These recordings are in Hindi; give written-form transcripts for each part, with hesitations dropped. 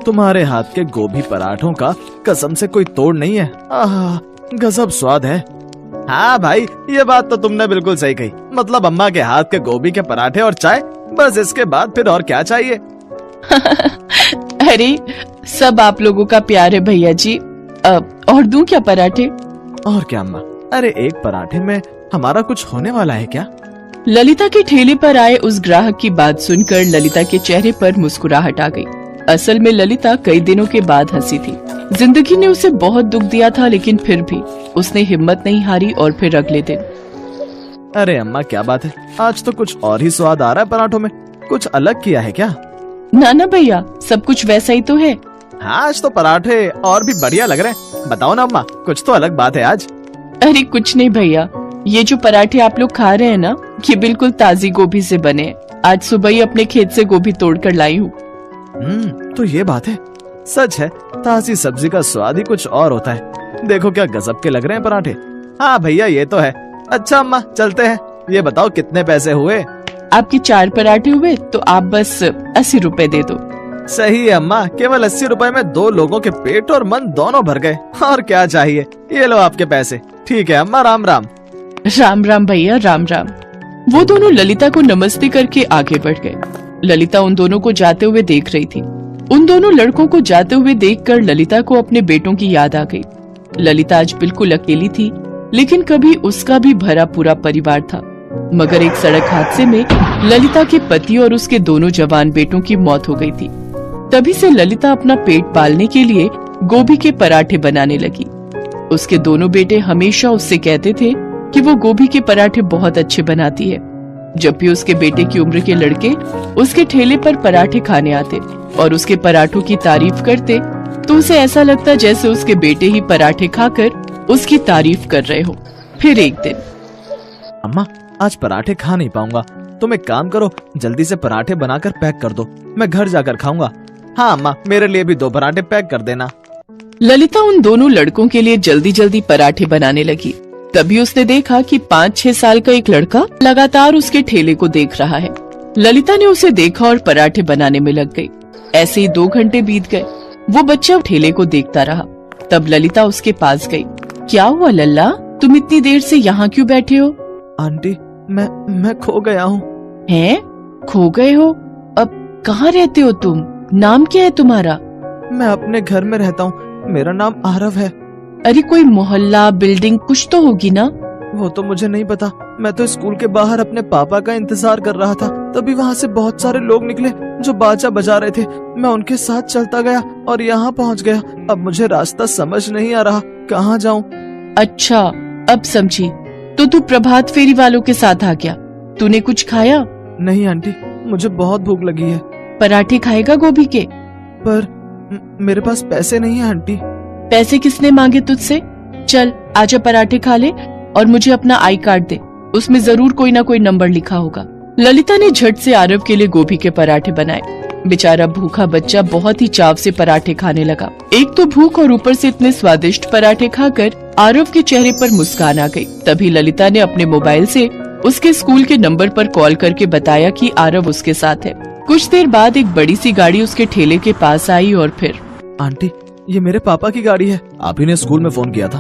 तुम्हारे हाथ के गोभी पराठों का कसम से कोई तोड़ नहीं है। आह, गजब स्वाद है। हाँ भाई, ये बात तो तुमने बिल्कुल सही कही। मतलब अम्मा के हाथ के गोभी के पराठे और चाय, बस इसके बाद फिर और क्या चाहिए। अरे सब आप लोगों का प्यार है भैया जी। और दूं क्या पराठे? और क्या अम्मा, अरे एक पराठे में हमारा कुछ होने वाला है क्या? ललिता के ठेले पर आए उस ग्राहक की बात सुनकर ललिता के चेहरे पर मुस्कुराहट आ गई। असल में ललिता कई दिनों के बाद हंसी थी। जिंदगी ने उसे बहुत दुख दिया था, लेकिन फिर भी उसने हिम्मत नहीं हारी और फिर अगले दिन। अरे अम्मा क्या बात है, आज तो कुछ और ही स्वाद आ रहा है पराठों में। कुछ अलग किया है क्या? ना भैया, सब कुछ वैसा ही तो है। हाँ, आज तो पराठे और भी बढ़िया लग रहे हैं। बताओ ना अम्मा, कुछ तो अलग बात है आज। अरे कुछ नहीं भैया, ये जो पराठे आप लोग खा रहे हैं ना, ये बिल्कुल ताजी गोभी से बने हैं। आज सुबह ही अपने खेत से गोभी तोड़ कर लाई हूँ। तो ये बात है। सच है, ताजी सब्जी का स्वाद ही कुछ और होता है। देखो क्या गजब के लग रहे हैं पराठे। हाँ भैया, ये तो है। अच्छा अम्मा, चलते हैं। ये बताओ कितने पैसे हुए? आपके 4 पराठे हुए तो आप बस 80 रुपए दे दो। सही है अम्मा, केवल 80 रुपए में 2 लोगों के पेट और मन दोनों भर गए। और क्या चाहिए? ये लो आपके पैसे। ठीक है अम्मा, राम राम। राम राम भैया, राम राम। वो दोनों ललिता को नमस्ते करके आगे बढ़ गए। ललिता उन दोनों को जाते हुए देख रही थी। उन दोनों लड़कों को जाते हुए देखकर ललिता को अपने बेटों की याद आ गई। ललिता आज बिल्कुल अकेली थी, लेकिन कभी उसका भी भरा पूरा परिवार था। मगर एक सड़क हादसे में ललिता के पति और उसके दोनों जवान बेटों की मौत हो गई थी। तभी से ललिता अपना पेट पालने के लिए गोभी के पराठे बनाने लगी। उसके दोनों बेटे हमेशा उससे कहते थे कि वो गोभी के पराठे बहुत अच्छे बनाती है। जब भी उसके बेटे की उम्र के लड़के उसके ठेले पर पराठे खाने आते और उसके पराठों की तारीफ करते, तो उसे ऐसा लगता जैसे उसके बेटे ही पराठे खाकर उसकी तारीफ कर रहे हो। फिर एक दिन, अम्मा आज पराठे खा नहीं पाऊंगा, तुम एक काम करो, जल्दी से पराठे बनाकर पैक कर दो, मैं घर जाकर खाऊंगा। हाँ अम्मा, मेरे लिए भी 2 पराठे पैक कर देना। ललिता उन दोनों लड़कों के लिए जल्दी जल्दी पराठे बनाने लगी। तभी उसने देखा कि 5-6 साल का एक लड़का लगातार उसके ठेले को देख रहा है। ललिता ने उसे देखा और पराठे बनाने में लग गई। ऐसे ही 2 घंटे बीत गए। वो बच्चा ठेले को देखता रहा। तब ललिता उसके पास गई। क्या हुआ लल्ला, तुम इतनी देर से यहाँ क्यों बैठे हो? आंटी, मैं खो गया हूँ। हैं? खो गए हो? अब कहाँ रहते हो तुम? नाम क्या है तुम्हारा? मैं अपने घर में रहता हूँ, मेरा नाम आरव है। अरे कोई मोहल्ला, बिल्डिंग कुछ तो होगी ना? वो तो मुझे नहीं पता। मैं तो स्कूल के बाहर अपने पापा का इंतजार कर रहा था। तभी वहाँ से बहुत सारे लोग निकले जो बाजा बजा रहे थे। मैं उनके साथ चलता गया और यहाँ पहुँच गया। अब मुझे रास्ता समझ नहीं आ रहा, कहाँ जाऊँ? अच्छा, अब समझी। तो तू प्रभात फेरी वालों के साथ आ गया। तूने कुछ खाया? नहीं आंटी, मुझे बहुत भूख लगी है। पराठे खाएगा गोभी के? पर मेरे पास पैसे नहीं है आंटी। पैसे किसने मांगे तुझसे? चल आजा पराठे खा ले और मुझे अपना आई कार्ड दे, उसमें जरूर कोई ना कोई नंबर लिखा होगा। ललिता ने झट से आरव के लिए गोभी के पराठे बनाए। बेचारा भूखा बच्चा बहुत ही चाव से पराठे खाने लगा। एक तो भूख और ऊपर से इतने स्वादिष्ट पराठे खाकर आरव के चेहरे पर मुस्कान आ गई। तभी ललिता ने अपने मोबाइल से उसके स्कूल के नंबर पर कॉल करके बताया कि आरव उसके साथ है। कुछ देर बाद एक बड़ी सी गाड़ी उसके ठेले के पास आई और फिर, आंटी ये मेरे पापा की गाड़ी है, आप ही ने स्कूल में फोन किया था।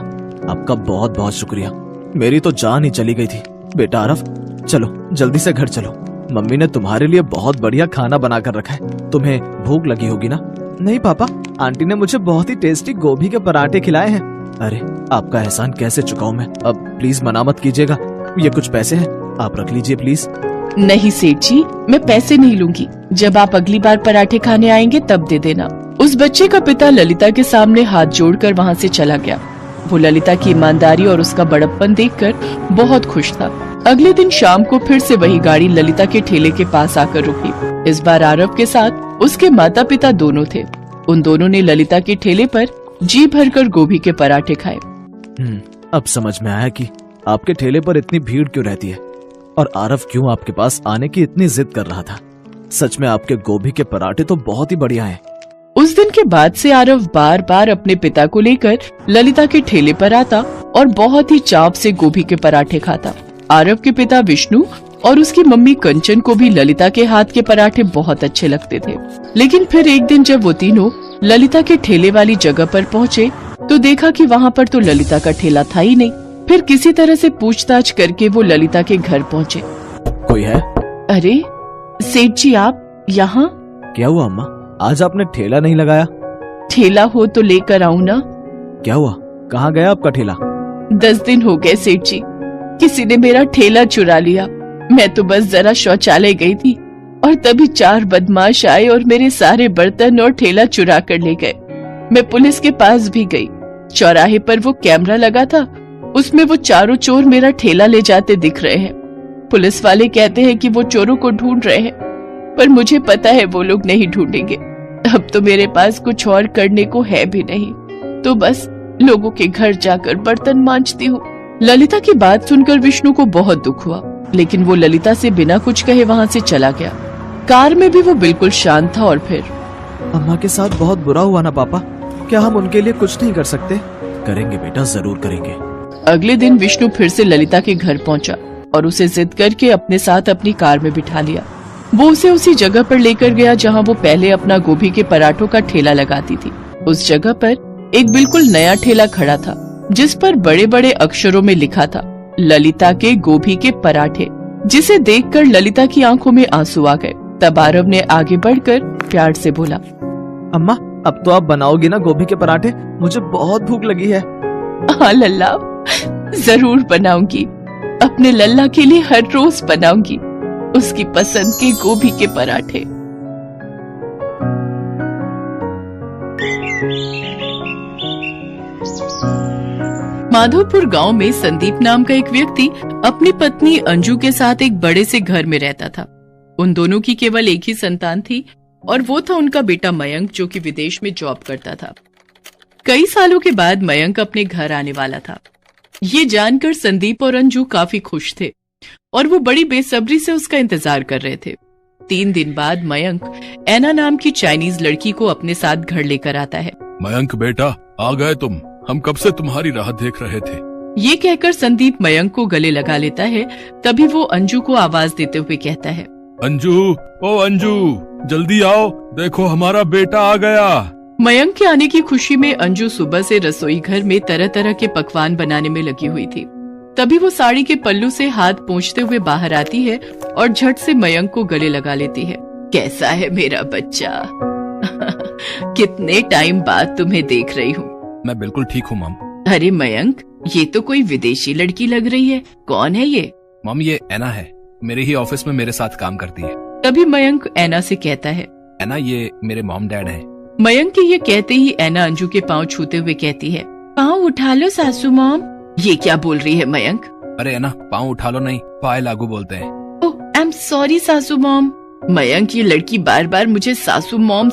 आपका बहुत बहुत शुक्रिया, मेरी तो जान ही चली गई थी। बेटा आरव, चलो जल्दी से घर चलो, मम्मी ने तुम्हारे लिए बहुत बढ़िया खाना बना कर रखा है। तुम्हें भूख लगी होगी ना? नहीं पापा, आंटी ने मुझे बहुत ही टेस्टी गोभी के पराठे खिलाए हैं। अरे आपका एहसान कैसे चुकाऊं मैं? अब प्लीज मना मत कीजिएगा, ये कुछ पैसे हैं, आप रख लीजिए प्लीज। नहीं सेठ जी, मैं पैसे नहीं लूंगी। जब आप अगली बार पराठे खाने आएंगे तब दे देना। उस बच्चे का पिता ललिता के सामने हाथ जोड़कर वहाँ से चला गया। वो ललिता की ईमानदारी और उसका बड़प्पन देखकर बहुत खुश था। अगले दिन शाम को फिर से वही गाड़ी ललिता के ठेले के पास आकर रुकी। इस बार आरव के साथ उसके माता पिता दोनों थे। उन दोनों ने ललिता के ठेले पर जी भरकर गोभी के पराठे खाए। अब समझ में आया कि आपके ठेले पर इतनी भीड़ क्यों रहती है और आरव क्यों आपके पास आने की इतनी जिद कर रहा था। सच में आपके गोभी के पराठे तो बहुत ही बढ़िया हैं। उस दिन के बाद से आरव बार बार अपने पिता को लेकर ललिता के ठेले पर आता और बहुत ही चाव से गोभी के पराठे खाता। आरव के पिता विष्णु और उसकी मम्मी कंचन को भी ललिता के हाथ के पराठे बहुत अच्छे लगते थे। लेकिन फिर एक दिन जब वो तीनों ललिता के ठेले वाली जगह पर पहुँचे तो देखा कि वहाँ पर तो ललिता का ठेला था ही नहीं। फिर किसी तरह से पूछताछ करके वो ललिता के घर पहुँचे। कोई है? अरे सेठ जी, आप यहाँ? क्या हुआ अम्मा, आज आपने ठेला नहीं लगाया? ठेला हो तो लेकर आऊं ना। क्या हुआ, कहाँ गया आपका ठेला? 10 दिन हो गए सेठ जी, किसी ने मेरा ठेला चुरा लिया। मैं तो बस जरा शौचालय गई थी और तभी 4 बदमाश आए और मेरे सारे बर्तन और ठेला चुरा कर ले गए। मैं पुलिस के पास भी गई। चौराहे पर वो कैमरा लगा था, उसमें वो चारों चोर मेरा ठेला ले जाते दिख रहे हैं। पुलिस वाले कहते हैं कि वो चोरों को ढूंढ रहे हैं, पर मुझे पता है वो लोग नहीं ढूंढेंगे। अब तो मेरे पास कुछ और करने को है भी नहीं, तो बस लोगों के घर जाकर बर्तन मांजती हूँ। ललिता की बात सुनकर विष्णु को बहुत दुख हुआ, लेकिन वो ललिता से बिना कुछ कहे वहाँ से चला गया। कार में भी वो बिल्कुल शांत था। और फिर अम्मा के साथ बहुत बुरा हुआ ना पापा, क्या हम उनके लिए कुछ नहीं कर सकते? करेंगे बेटा, जरूर करेंगे। अगले दिन विष्णु फिर से ललिता के घर पहुंचा और उसे जिद करके अपने साथ अपनी कार में बिठा लिया। वो उसे उसी जगह पर लेकर गया जहां वो पहले अपना गोभी के पराठों का ठेला लगाती थी। उस जगह पर एक बिल्कुल नया ठेला खड़ा था, जिस पर बड़े बड़े अक्षरों में लिखा था ललिता के गोभी के पराठे, जिसे देखकर ललिता की आंखों में आंसू आ गए। तब आरव ने आगे बढ़कर प्यार से बोला, अम्मा अब तो आप बनाओगी ना गोभी के पराठे? मुझे बहुत भूख लगी है। हाँ लल्ला, जरूर बनाऊंगी। अपने लल्ला के लिए हर रोज बनाऊंगी उसकी पसंद के गोभी के पराठे। माधोपुर गांव में संदीप नाम का एक व्यक्ति अपनी पत्नी अंजू के साथ एक बड़े से घर में रहता था। उन दोनों की केवल एक ही संतान थी और वो था उनका बेटा मयंक, जो कि विदेश में जॉब करता था। कई सालों के बाद मयंक अपने घर आने वाला था। ये जानकर संदीप और अंजू काफी खुश थे और वो बड़ी बेसब्री से उसका इंतजार कर रहे थे। 3 दिन बाद मयंक ऐना नाम की चाइनीज लड़की को अपने साथ घर लेकर आता है। मयंक बेटा, आ गए तुम, हम कब से तुम्हारी राह देख रहे थे। ये कहकर संदीप मयंक को गले लगा लेता है। तभी वो अंजू को आवाज देते हुए कहता है, अंजू, ओ अंजू, जल्दी आओ, देखो हमारा बेटा आ गया। मयंक के आने की खुशी में अंजू सुबह से रसोई घर में तरह तरह के पकवान बनाने में लगी हुई थी। तभी वो साड़ी के पल्लू से हाथ पोंछते हुए बाहर आती है और झट से मयंक को गले लगा लेती है। कैसा है मेरा बच्चा? कितने टाइम बाद तुम्हें देख रही हूँ। मैं बिल्कुल ठीक हूँ मम। अरे मयंक, ये तो कोई विदेशी लड़की लग रही है। कौन है ये? मम, ये ऐना है, मेरे ही ऑफिस में मेरे साथ काम करती है। तभी मयंक ऐना से कहता है, ऐना ये मेरे मॉम डैड हैं। मयंक के ये कहते ही ऐना अंजू के पाँव छूते हुए कहती है, पाँव उठा लो सासू मॉम। ये क्या बोल रही है मयंक? अरे ऐना, पाँव उठा लो नहीं, पाए लागू बोलते हैं। ओह, आई एम सॉरी सासू मॉम। मयंक, ये लड़की बार बार मुझे सासू मॉम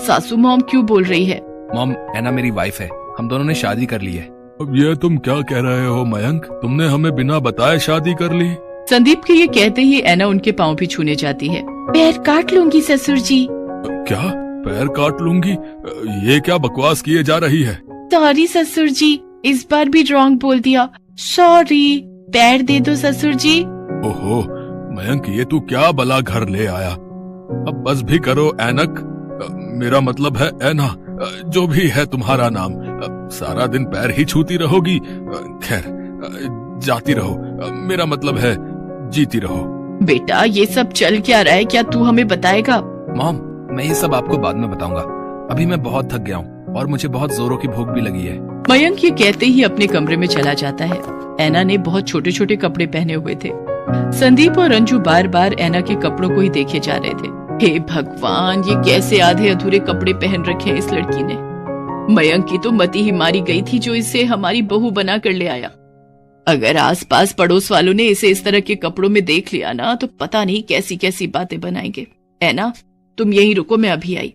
क्यों बोल रही है? मॉम, ऐना मेरी वाइफ है, हम दोनों ने शादी कर ली है। अब ये तुम क्या कह रहे हो मयंक? तुमने हमें बिना बताए शादी कर ली? संदीप के ये कहते ही ऐना उनके पाँव भी छूने जाती है। पैर काट लूंगी ससुर जी। क्या पैर काट लूंगी? ये क्या बकवास किए जा रही है? सॉरी ससुर जी, इस बार भी रॉन्ग बोल दिया। सॉरी, पैर दे दो ससुर जी। ओहो मयंक, ये तू क्या बला घर ले आया? अब बस भी करो ऐनक, मेरा मतलब है ऐना, जो भी है तुम्हारा नाम। सारा दिन पैर ही छूती रहोगी? खैर, जाती रहो, मेरा मतलब है जीती रहो। बेटा, ये सब चल क्या रहा है, क्या तू हमें बताएगा? मॉम, मैं ये सब आपको बाद में बताऊंगा, अभी मैं बहुत थक गया हूँ और मुझे बहुत जोरों की भूख भी लगी है। मयंक ये कहते ही अपने कमरे में चला जाता है। ऐना ने बहुत छोटे छोटे कपड़े पहने हुए थे। संदीप और अंजू बार बार ऐना के कपड़ों को ही देखे जा रहे थे। हे भगवान, ये कैसे आधे अधूरे कपड़े पहन रखे हैं इस लड़की ने। मयंक की तो मती ही मारी गई थी जो इसे हमारी बहू बना कर ले आया। अगर आसपास पड़ोस वालों ने इसे इस तरह के कपड़ों में देख लिया ना, तो पता नहीं कैसी कैसी बातें बनाएंगे। ऐना, तुम यहीं रुको, मैं अभी आई।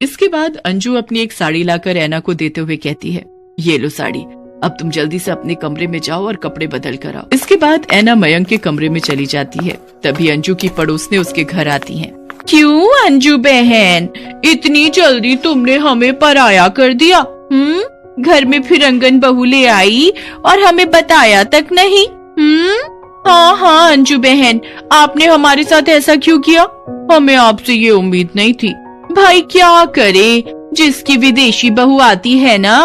इसके बाद अंजू अपनी एक साड़ी लाकर ऐना को देते हुए कहती है, ये लो साड़ी, अब तुम जल्दी से अपने कमरे में जाओ और कपड़े बदल कर आओ। इसके बाद ऐना मयंक के कमरे में चली जाती है। तभी अंजू की पड़ोसने उसके घर आती हैं। क्यों अंजू बहन, इतनी जल्दी तुमने हमें पराया कर दिया? घर में फिरंगन बहू ले आई और हमें बताया तक नहीं। हाँ अंजू बहन, आपने हमारे साथ ऐसा क्यों किया? हमें आपसे ये उम्मीद नहीं थी। भाई क्या करे, जिसकी विदेशी बहू आती है ना,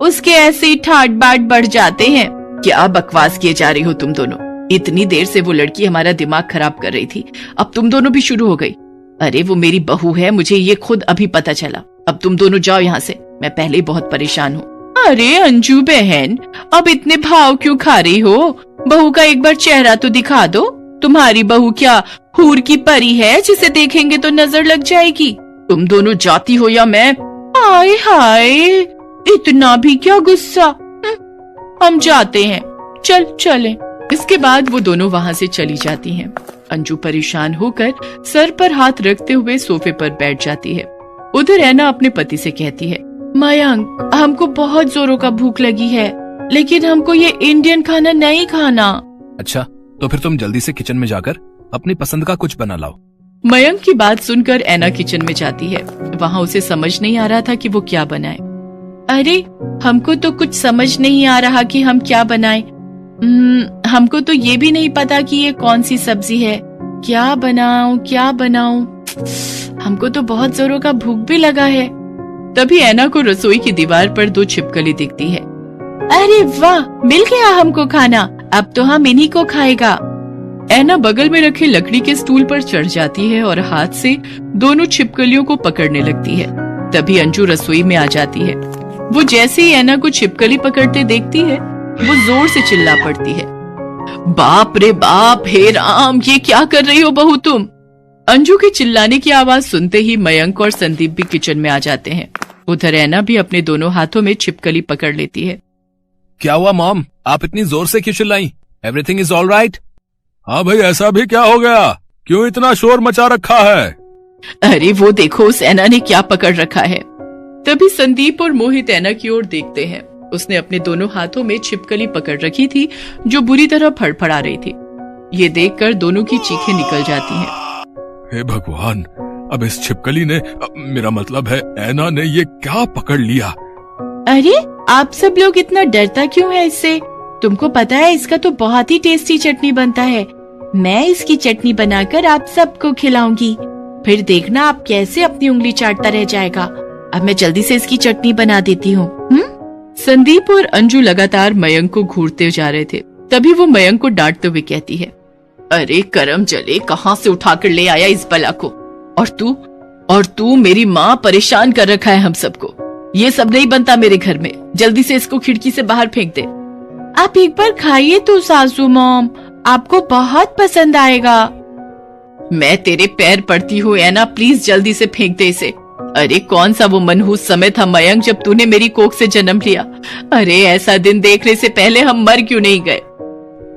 उसके ऐसे ही ठाट बाट बढ़ जाते हैं। क्या बकवास किए जा रही हो तुम दोनों? इतनी देर से वो लड़की हमारा दिमाग खराब कर रही थी, अब तुम दोनों भी शुरू हो गई। अरे वो मेरी बहू है, मुझे ये खुद अभी पता चला। अब तुम दोनों जाओ यहाँ से, मैं पहले ही बहुत परेशान हूँ। अरे अंजू बहन, अब इतने भाव क्यों खा रही हो? बहू का एक बार चेहरा तो दिखा दो। तुम्हारी बहू क्या हूर की परी है जिसे देखेंगे तो नजर लग जाएगी? तुम दोनों जाती हो या मैं? हाय हाय, इतना भी क्या गुस्सा। हम जाते हैं, चलें। इसके बाद वो दोनों वहाँ से चली जाती हैं। अंजू परेशान होकर सर पर हाथ रखते हुए सोफे पर बैठ जाती है। उधर ऐना अपने पति से कहती है, मयंक, हमको बहुत जोरों का भूख लगी है, लेकिन हमको ये इंडियन खाना नहीं खाना। अच्छा, तो फिर तुम जल्दी से किचन में जाकर अपनी पसंद का कुछ बना लाओ। मयंक की बात सुनकर ऐना किचन में जाती है। वहाँ उसे समझ नहीं आ रहा था कि वो क्या बनाए। अरे हमको तो कुछ समझ नहीं आ रहा कि हम क्या बनाएं। हमको तो ये भी नहीं पता कि ये कौन सी सब्जी है। क्या बनाऊं? हमको तो बहुत जोरों का भूख भी लगा है। तभी ऐना को रसोई की दीवार पर 2 छिपकली दिखती है। अरे वाह, मिल गया हमको खाना, अब तो हम इन्हीं को खाएगा। ऐना बगल में रखे लकड़ी के स्टूल पर चढ़ जाती है और हाथ से दोनों छिपकलियों को पकड़ने लगती है। तभी अंजू रसोई में आ जाती है। वो जैसे ही ऐना को छिपकली पकड़ते देखती है, वो जोर से चिल्ला पड़ती है, बाप रे बाप, हे राम, ये क्या कर रही हो बहू तुम? अंजू के चिल्लाने की आवाज सुनते ही मयंक और संदीप भी किचन में आ जाते हैं। उधर ऐना भी अपने दोनों हाथों में छिपकली पकड़ लेती है। क्या हुआ मॉम, आप इतनी जोर से क्यों चिल्लाई? Everything is all right? हाँ भाई, ऐसा भी क्या हो गया? क्यों इतना शोर मचा रखा है? अरे वो देखो, उस ऐना ने क्या पकड़ रखा है। तभी संदीप और मोहित ऐना की ओर देखते हैं। उसने अपने दोनों हाथों में छिपकली पकड़ रखी थी जो बुरी तरह फड़फड़ा रही थी। ये देखकर दोनों की चीखें निकल जाती हैं। हे भगवान, अब इस छिपकली ने, मेरा मतलब है ऐना ने, ये क्या पकड़ लिया? अरे आप सब लोग इतना डरता क्यों है इससे? तुमको पता है इसका तो बहुत ही टेस्टी चटनी बनता है। मैं इसकी चटनी बनाकर आप सबको खिलाऊंगी, फिर देखना आप कैसे अपनी उंगली चाटता रह जाएगा। अब मैं जल्दी से इसकी चटनी बना देती हूँ। संदीप और अंजू लगातार मयंक को घूरते जा रहे थे। तभी वो मयंक को डांटते हुए कहती है, अरे करम जले, कहाँ से उठाकर ले आया इस बला को? और तू मेरी माँ परेशान कर रखा है हम सबको। ये सब नहीं बनता मेरे घर में, जल्दी से इसको खिड़की से बाहर फेंक दे। आप एक बार खाइए तो सासू मॉम, आपको बहुत पसंद आएगा। मैं तेरे पैर पड़ती हूँ ऐना, प्लीज जल्दी से फेंक दे इसे। अरे कौन सा वो मनहूस समय था मयंक जब तूने मेरी कोख से जन्म लिया। अरे ऐसा दिन देखने से पहले हम मर क्यों नहीं गए?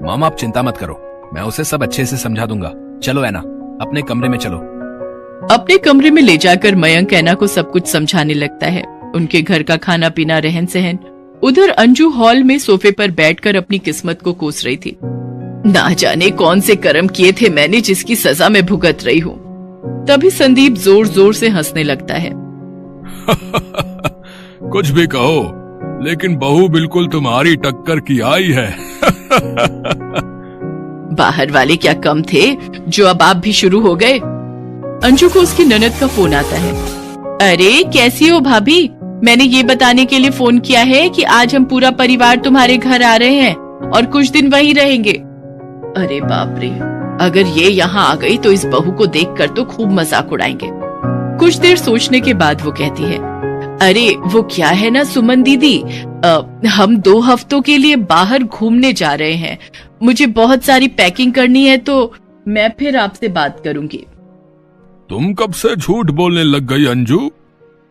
मॉम आप चिंता मत करो, मैं उसे सब अच्छे से समझा दूंगा। चलो ऐना, अपने कमरे में चलो। अपने कमरे में ले जाकर मयंक ऐना को सब कुछ समझाने लगता है। उनके घर का खाना पीना, रहन सहन। उधर अंजू हॉल में सोफे पर बैठकर अपनी किस्मत को कोस रही थी। ना जाने कौन से कर्म किए थे मैंने जिसकी सजा में भुगत रही हूँ। तभी संदीप जोर जोर से हंसने लगता है। कुछ भी कहो, लेकिन बहू बिल्कुल तुम्हारी टक्कर की आई है। बाहर वाले क्या कम थे जो अब आप भी शुरू हो गए? अंजू को उसकी ननद का फोन आता है। अरे कैसी हो भाभी, मैंने ये बताने के लिए फोन किया है कि आज हम पूरा परिवार तुम्हारे घर आ रहे हैं और कुछ दिन वहीं रहेंगे। अरे बाप रे, अगर ये यहाँ आ गई तो इस बहू को देखकर तो खूब मजाक उड़ाएंगे। कुछ देर सोचने के बाद वो कहती है, अरे वो क्या है ना सुमन दीदी, हम 2 हफ्तों के लिए बाहर घूमने जा रहे हैं। मुझे बहुत सारी पैकिंग करनी है, तो मैं फिर आपसे बात करूंगी। तुम कब से झूठ बोलने लग गई अंजू?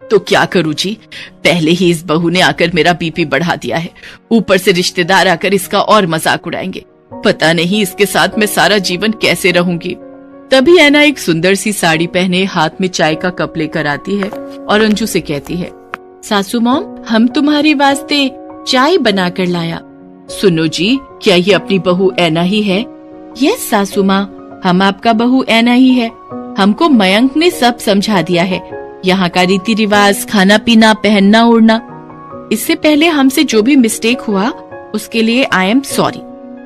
तो क्या करूं जी, पहले ही इस बहू ने आकर मेरा बीपी बढ़ा दिया है, ऊपर से रिश्तेदार आकर इसका और मजाक उड़ाएंगे। पता नहीं इसके साथ मैं सारा जीवन कैसे रहूंगी। तभी ऐना एक सुंदर सी साड़ी पहने हाथ में चाय का कप लेकर आती है और अंजू से कहती है, सासू मॉम, हम तुम्हारे वास्ते चाय बना कर लाया। सुनो जी, क्या ये अपनी बहू ऐना ही है? यस सासू माँ, हम आपका बहू ऐना ही है। हमको मयंक ने सब समझा दिया है, यहाँ का रीति रिवाज, खाना पीना, पहनना ओढ़ना। इससे पहले हमसे जो भी मिस्टेक हुआ उसके लिए आई एम सॉरी।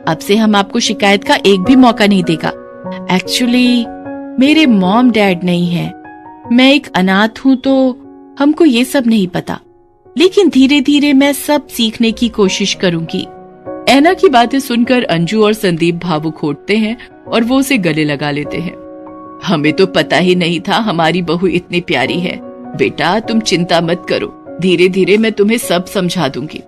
अब से हम आपको शिकायत का एक भी मौका नहीं देगा। एक्चुअली मेरे मॉम डैड नहीं है, मैं एक अनाथ हूँ, तो हमको ये सब नहीं पता, लेकिन धीरे धीरे मैं सब सीखने की कोशिश करूंगी। ऐना की बातें सुनकर अंजू और संदीप भावुक होते हैं और वो उसे गले लगा लेते हैं। हमें तो पता ही नहीं था हमारी बहू इतनी प्यारी है। बेटा तुम चिंता मत करो, धीरे धीरे मैं तुम्हें सब समझा दूंगी।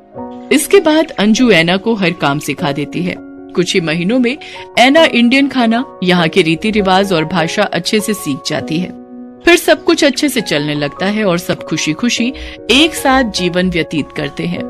इसके बाद अंजू ऐना को हर काम सिखा देती है। कुछ ही महीनों में ऐना इंडियन खाना, यहाँ के रीति रिवाज और भाषा अच्छे से सीख जाती है। फिर सब कुछ अच्छे से चलने लगता है और सब खुशी खुशी एक साथ जीवन व्यतीत करते हैं।